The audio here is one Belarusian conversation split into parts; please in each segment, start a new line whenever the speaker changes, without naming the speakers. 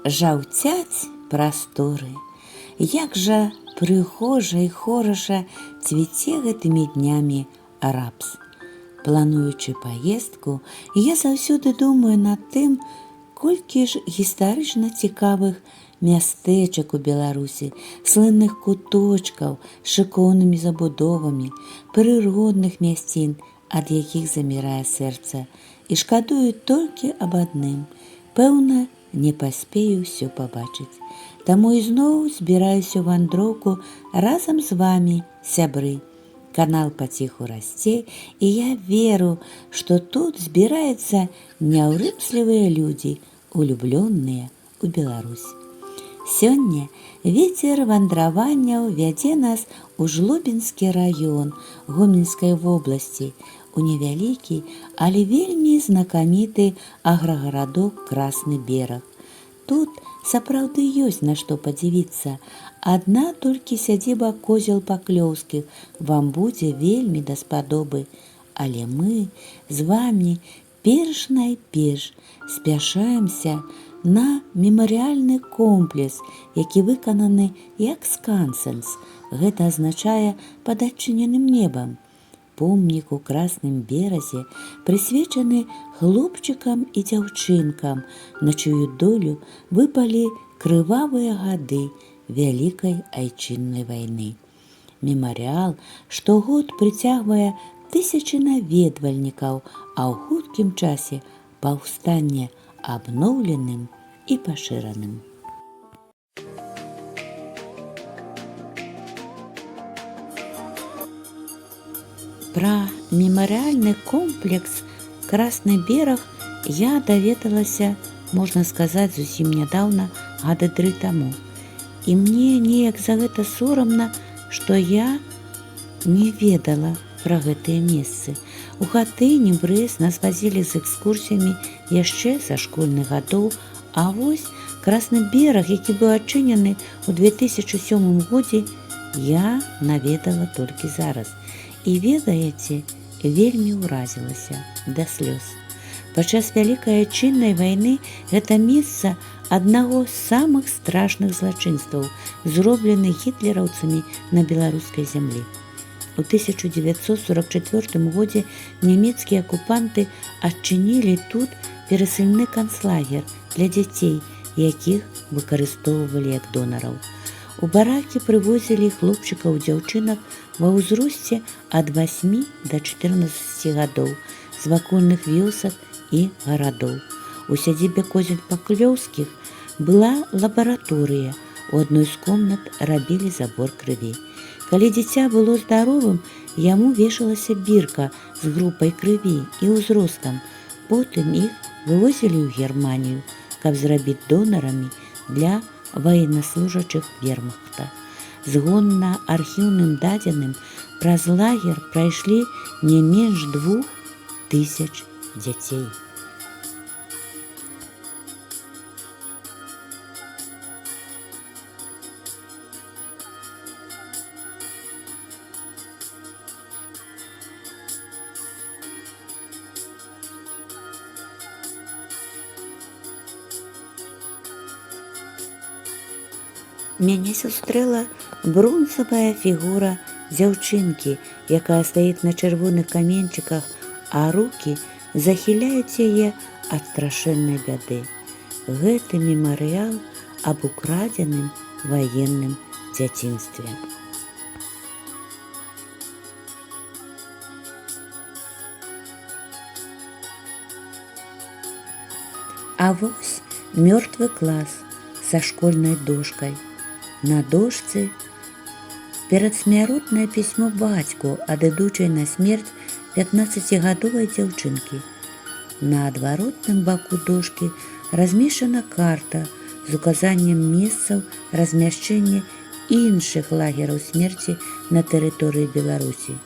жаўцяць прасторы. Як жа прыгожа і хораша цвіце гэтымі днямі рапс. Плануючы паездку, я заўсёды думаю над тым, колькі ж гістарычна цікавых мястэчак у Беларусі, слынных куточкаў з шыкоўнымі забудовамі, прыродных мясцін, ад якіх замірае сэрца, і шкадую толькі аб адным. Пэўна, не паспею ўсё пабачыць. Таму ізноў збіраюся ў вандроўку разам з вамі, сябры. Канал паціху расце, і я веру, што тут збіраюцца няўрымслівыя людзі, улюблёныя ў Беларусь. Сёння вецер вандраванняў вядзе нас у Жлобінскі раён Гомельскай вобласці, у невялікі, але вельмі знакаміты аграгарадок Красны бераг. Тут сапраўды ёсць на што падзівіцца. Адна толькі сядзіба Козел-Паклёўскіх вам будзе вельмі даспадобы. Але мы з вамі перш-найперш спяшаемся на мемарыяльны комплекс, які выкананы як скансенс. Гэта азначае пад адчыненым небам. Помнік у Красным беразе прысвечаны хлопчыкам і дзяўчынкам, на чыю долю выпалі крывавыя гады Вялікай айчыннай вайны. Мемарыял штогод прыцягвае тысячы наведвальнікаў, а ў хуткім часе паўстане абноўленым і пашыраным. Пра мемарыяльны комплекс Красны бераг я даведалася, можна сказаць, зусім нядаўна, гады 3 таму. І мне неяк за гэта сорамна, што я не ведала пра гэтыя месцы. У Хатынь, Брэст нас вазілі з экскурсіямі яшчэ са школьных гадоў, а вось Красны бераг, які быў адчынены ў 2007 годзе, я наведала толькі зараз. І ведаеце, вельмі ўразілася да слёз. Падчас Вялікай айчыннай вайны гэта месца аднаго з самых страшных злачынстваў, зробленых гітлераўцамі на беларускай зямлі. У 1944 годзе нямецкія акупанты адчынілі тут перасыльны канцлагер для дзяцей, якіх выкарыстоўвалі як донараў. У баракі прывозілі хлопчыкаў і дзяўчынак ва ўзросце ад 8 да 14 гадоў з вакольных вёсак і гарадоў. У сядзібе Козель-Паклёўскіх была лабараторыя. У адной з комнат рабілі забор крыві. Калі дзіця было здаровым, яму вешалася бірка з групай крыві і ўзростам. Потым іх вывозілі ў Германію, каб зрабіць донарамі для ваеннаслужачых вермахта. Згодна архіўным дадзеным, праз лагер прайшлі не менш 2000 дзяцей. Мяне сустрэла бронзавая фігура дзяўчынкі, якая стаіць на чырвоных каменьчыках, а рукі захіляюць яе ад страшэннай бяды. Гэты мемарыял аб украдзеным ваенным дзяцінстве. А вось мёртвы клас са школьнай дошкай. На дошцы перадсмяротнае пісьмо бацьку ад ідучай на смерць 15гадовай дзяўчынкі. На адваротным баку дошкі размешчана карта з указаннем месцаў размяшчэння іншых лагераў смерці на тэрыторыі Беларусі.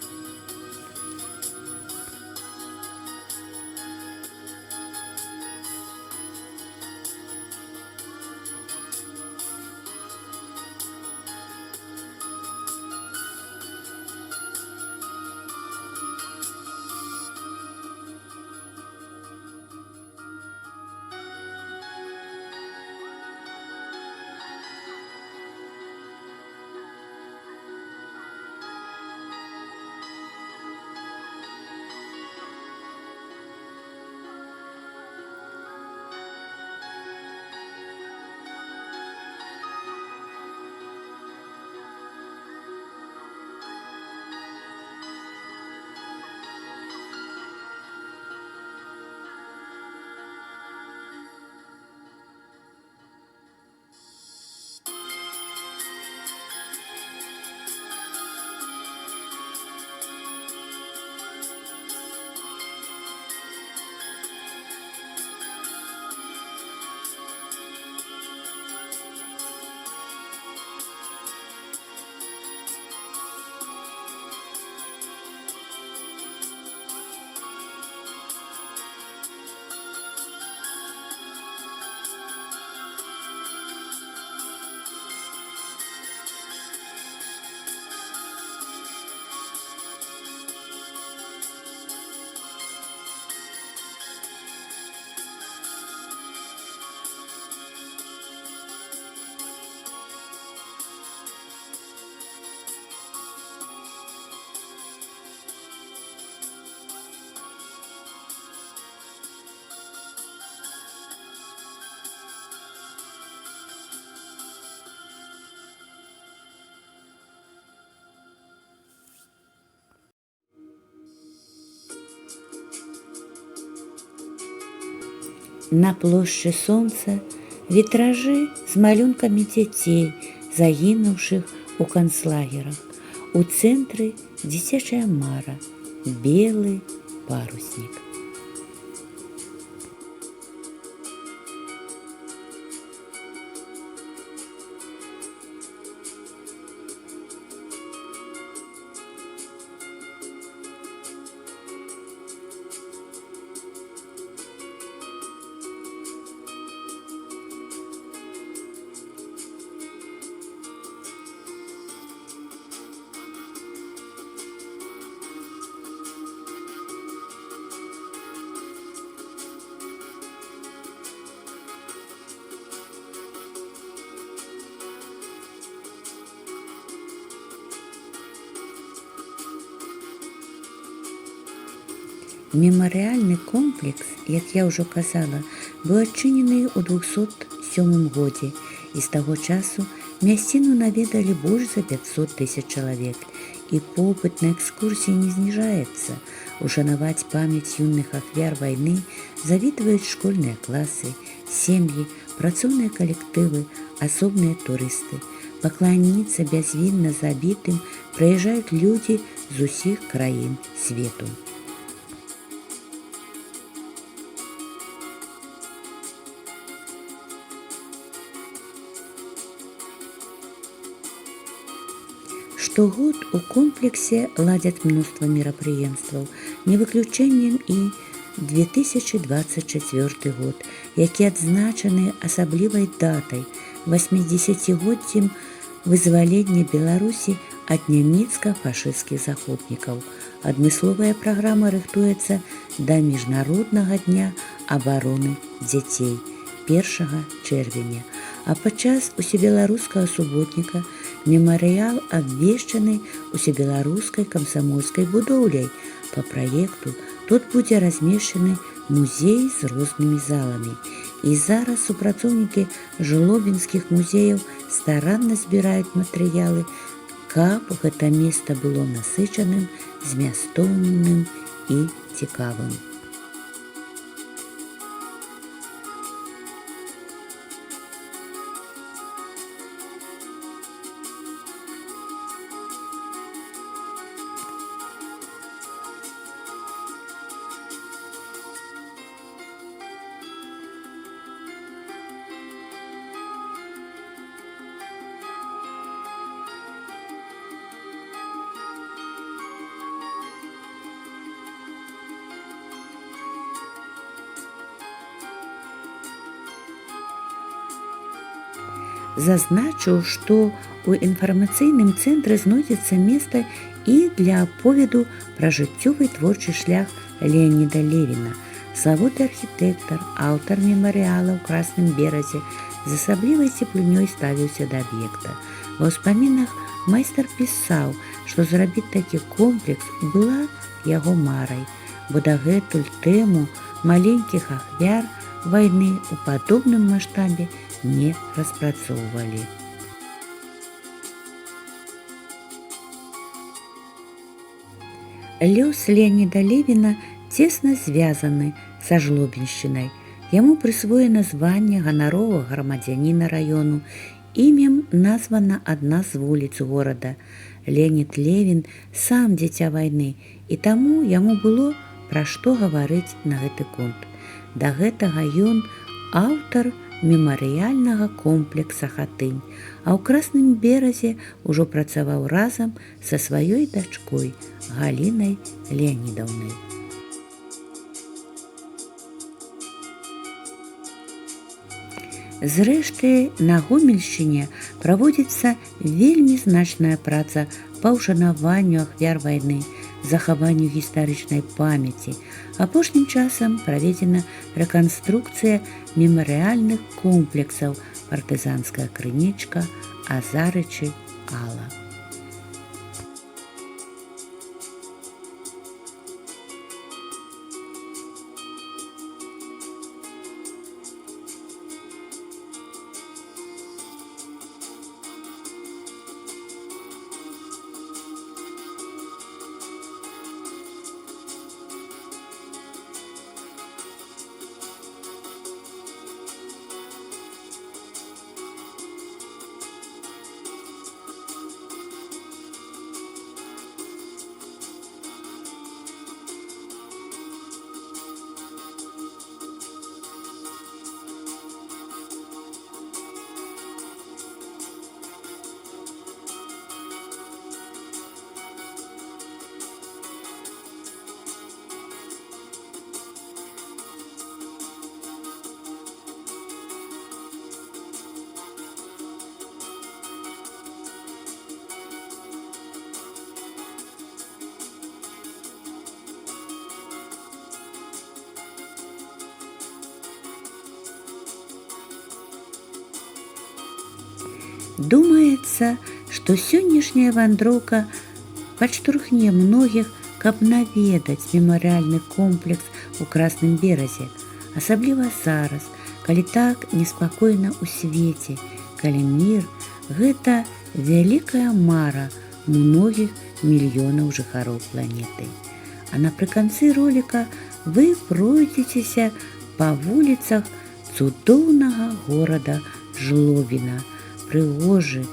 На плошчы сонца вітражы з малюнкамі дзяцей, загінуўшых у канцлагерах. У цэнтры дзіцячая мара, белы паруснік. Мемарыяльны комплекс, як я ўжо казала, быў адчынены ў 207 годзе, і з таго часу мясціну наведалі больш за 500 000 чалавек, і попыт на экскурсіі не зніжаецца. Ушанаваць памяць юных ахвяр вайны завітваюць школьныя класы, сем'і, працоўныя калектывы, асобныя турысты. Пакланіцца бязвінна забітым прыязджаюць людзі з усіх краін свету. Штогод у комплексе ладзяць мноства мерапрыемстваў, не выключэннем і 2024 год, які адзначаны асаблівай датай 80-годдзем вызвалення Беларусі ад нямецка-фашысцкіх захопнікаў. Адмысловая праграма рыхтуецца да Міжнароднага дня абароны дзяцей 1 чэрвеня, а падчас усебеларускага суботніка мемарыял абвешчаны усебеларускай камсамольскай будоўляй. Па праекту тут будзе размешчаны музей з рознымі заламі. І зараз супрацоўнікі жлобінскіх музеяў старанна збіраюць матэрыялы, каб гэта месца было насычаным, змястоўным і цікавым. Зазначу, што ў інфармацыйным цэнтры знойдзецца месца і для аповеду пра жыццёвы творчы шлях Леаніда Левіна. Славуты архітэктар, аўтар мемарыяла ў Красным беразе з асаблівай цеплынёй ставіўся да аб'екта. Ва ўспамінах майстар пісаў, што зрабіць такі комплекс была яго марай, бо дагэтуль тэму маленькіх ахвяр вайны ў падобным маштабе не распрацоўвалі. Лёс Леаніда Левіна цесна звязаны са Жлобіншчынай. Яму прысвоена званне ганаровага грамадзяніна раёну. Імем названа адна з вуліц горада. Леанід Левін сам дзіця вайны, і таму яму было пра што гаварыць на гэты конт. Да гэтага ён аўтар мемарыяльнага комплекса «Хатынь», а ў Красным беразе ўжо працаваў разам са сваёй дачкой Галінай Леанідаўнай. Зрэшты, на Гомельшчыне праводзіцца вельмі значная праца па ўшанаванню ахвяр вайны, захаванню гістарычнай памяці. Апошнім часам праведзена рэканструкцыя мемарыяльных комплексаў партызанская крынічка, Азарычы, Алла. Думаецца, што сённяшняя вандроўка падштурхне многіх, каб наведаць мемарыяльны комплекс у Красным Беразе, асабліва зараз, калі так неспакойна ў свеце, калі мір – гэта вялікая мара многіх мільёнаў жыхароў планеты. А напрыканцы роліка вы пройдзецеся па вуліцах цудоўнага горада Жлобіна. Прыгожы,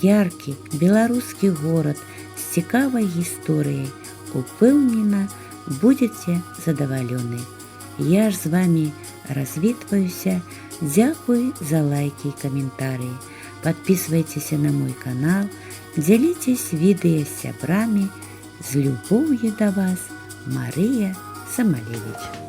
яркі беларускі горад з цікавай гісторыяй. Упэўнена, будзеце задавалёны. Я ж з вамі развітваюся. Дзякуй за лайкі і каментарыі. Подписывайтесь на мой канал, дзяліцесь відэа з сябрамі. З любоўю да вас, Марыя Самалевич.